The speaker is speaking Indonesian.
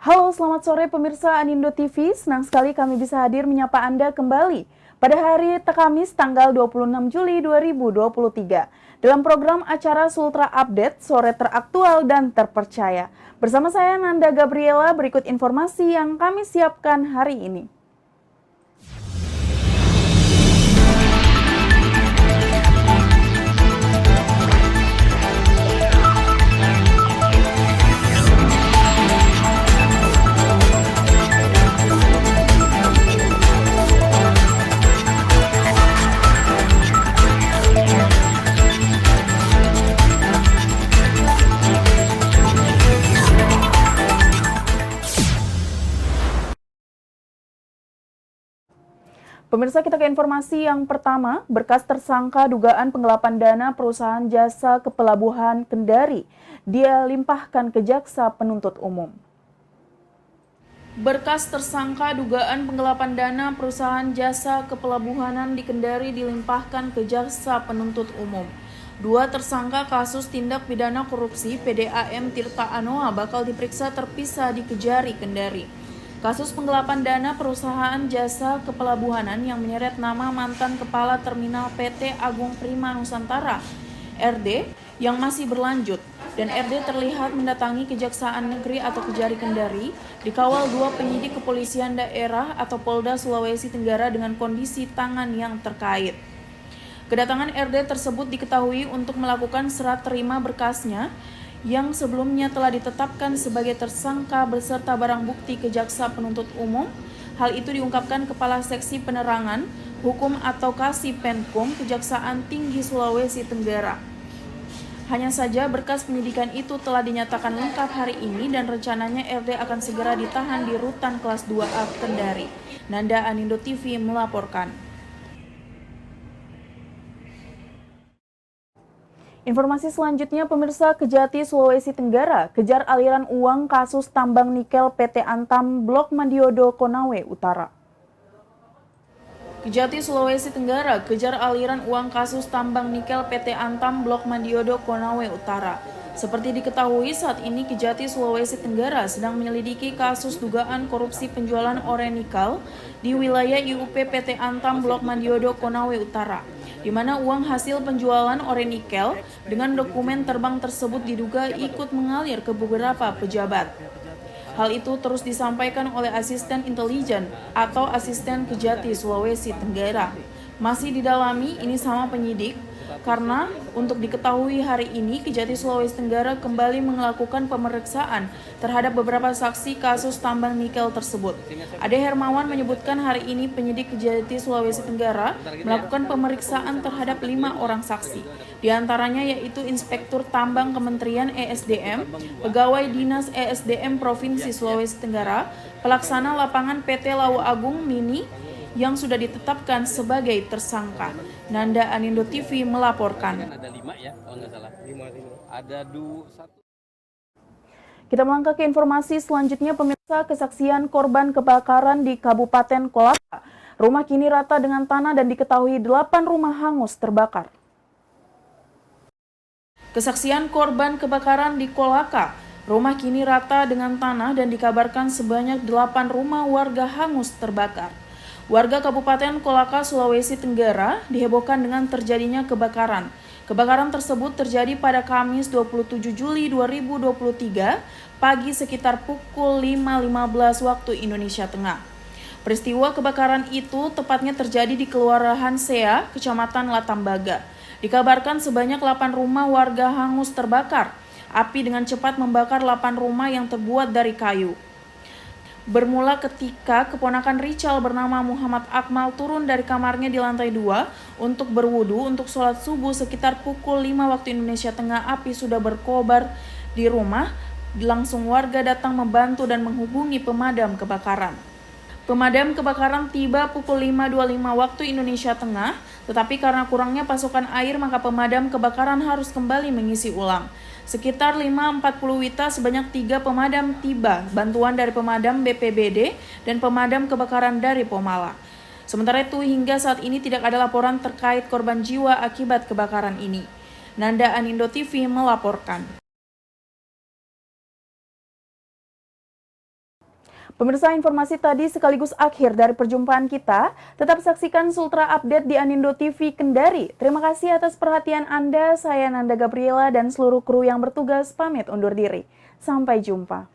Halo, selamat sore pemirsa Anindo TV. Senang sekali kami bisa hadir menyapa Anda kembali pada hari Kamis tanggal 26 Juli 2023 dalam program acara Sultra Update Sore Teraktual dan Terpercaya. Bersama saya Nanda Gabriela, berikut informasi yang kami siapkan hari ini. Pemirsa, kita ke informasi yang pertama. Berkas tersangka dugaan penggelapan dana perusahaan jasa kepelabuhan Kendari dia limpahkan ke jaksa penuntut umum. Berkas tersangka dugaan penggelapan dana perusahaan jasa kepelabuhanan di Kendari dilimpahkan ke jaksa penuntut umum. Dua tersangka kasus tindak pidana korupsi PDAM Tirta Anoa bakal diperiksa terpisah di Kejari, Kendari. Kasus penggelapan dana perusahaan jasa kepelabuhanan yang menyeret nama mantan Kepala Terminal PT Agung Prima Nusantara, RD, yang masih berlanjut, dan RD terlihat mendatangi Kejaksaan Negeri atau Kejari Kendari, dikawal dua penyidik kepolisian daerah atau Polda Sulawesi Tenggara dengan kondisi tangan yang terkait. Kedatangan RD tersebut diketahui untuk melakukan serah terima berkasnya yang sebelumnya telah ditetapkan sebagai tersangka beserta barang bukti ke jaksa penuntut umum. Hal itu diungkapkan Kepala Seksi Penerangan Hukum atau Kasipenkum Kejaksaan Tinggi Sulawesi Tenggara. Hanya saja berkas penyidikan itu telah dinyatakan lengkap hari ini dan rencananya RD akan segera ditahan di Rutan Kelas 2A Kendari. Nanda, Anindo TV melaporkan. Informasi selanjutnya, pemirsa, Kejati Sulawesi Tenggara kejar aliran uang kasus tambang nikel PT Antam Blok Mandiodo Konawe Utara. Kejati Sulawesi Tenggara kejar aliran uang kasus tambang nikel PT Antam Blok Mandiodo Konawe Utara. Seperti diketahui, saat ini Kejati Sulawesi Tenggara sedang menyelidiki kasus dugaan korupsi penjualan ore nikel di wilayah IUP PT Antam Blok Mandiodo Konawe Utara, di mana uang hasil penjualan ore nikel dengan dokumen terbang tersebut diduga ikut mengalir ke beberapa pejabat. Hal itu terus disampaikan oleh Asisten Intelijen atau Asisten Kejati Sulawesi Tenggara. Masih didalami ini sama penyidik, karena untuk diketahui hari ini Kejati Sulawesi Tenggara kembali melakukan pemeriksaan terhadap beberapa saksi kasus tambang nikel tersebut. Ade Hermawan menyebutkan hari ini penyidik Kejati Sulawesi Tenggara melakukan pemeriksaan terhadap 5 orang saksi. Di antaranya yaitu Inspektur Tambang Kementerian ESDM, Pegawai Dinas ESDM Provinsi Sulawesi Tenggara, Pelaksana Lapangan PT Lawu Agung Mini, yang sudah ditetapkan sebagai tersangka. Nanda, Anindo TV melaporkan. Ada 5 ya, kalau nggak salah. 5. Ada 1. Kita melangkah ke informasi selanjutnya, pemirsa. Kesaksian korban kebakaran di Kabupaten Kolaka. Rumah kini rata dengan tanah dan diketahui 8 rumah hangus terbakar. Kesaksian korban kebakaran di Kolaka. Rumah kini rata dengan tanah dan dikabarkan sebanyak 8 rumah warga hangus terbakar. Warga Kabupaten Kolaka, Sulawesi Tenggara dihebohkan dengan terjadinya kebakaran. Kebakaran tersebut terjadi pada Kamis 27 Juli 2023 pagi sekitar pukul 5.15 waktu Indonesia Tengah. Peristiwa kebakaran itu tepatnya terjadi di Kelurahan Sea, Kecamatan Latambaga. Dikabarkan sebanyak 8 rumah warga hangus terbakar. Api dengan cepat membakar 8 rumah yang terbuat dari kayu. Bermula ketika keponakan Richal bernama Muhammad Akmal turun dari kamarnya di lantai 2 untuk berwudu untuk sholat subuh sekitar pukul 5 waktu Indonesia Tengah. Api sudah berkobar di rumah, langsung warga datang membantu dan menghubungi pemadam kebakaran. Pemadam kebakaran tiba pukul 5.25 waktu Indonesia Tengah, tetapi karena kurangnya pasokan air maka pemadam kebakaran harus kembali mengisi ulang. Sekitar 5.40 WITA sebanyak 3 pemadam tiba, bantuan dari pemadam BPBD dan pemadam kebakaran dari Pomala. Sementara itu hingga saat ini tidak ada laporan terkait korban jiwa akibat kebakaran ini. Nanda, Anindo TV melaporkan. Pemirsa, informasi tadi sekaligus akhir dari perjumpaan kita. Tetap saksikan Sultra Update di Anindo TV Kendari. Terima kasih atas perhatian Anda. Saya Nanda Gabriela dan seluruh kru yang bertugas pamit undur diri. Sampai jumpa.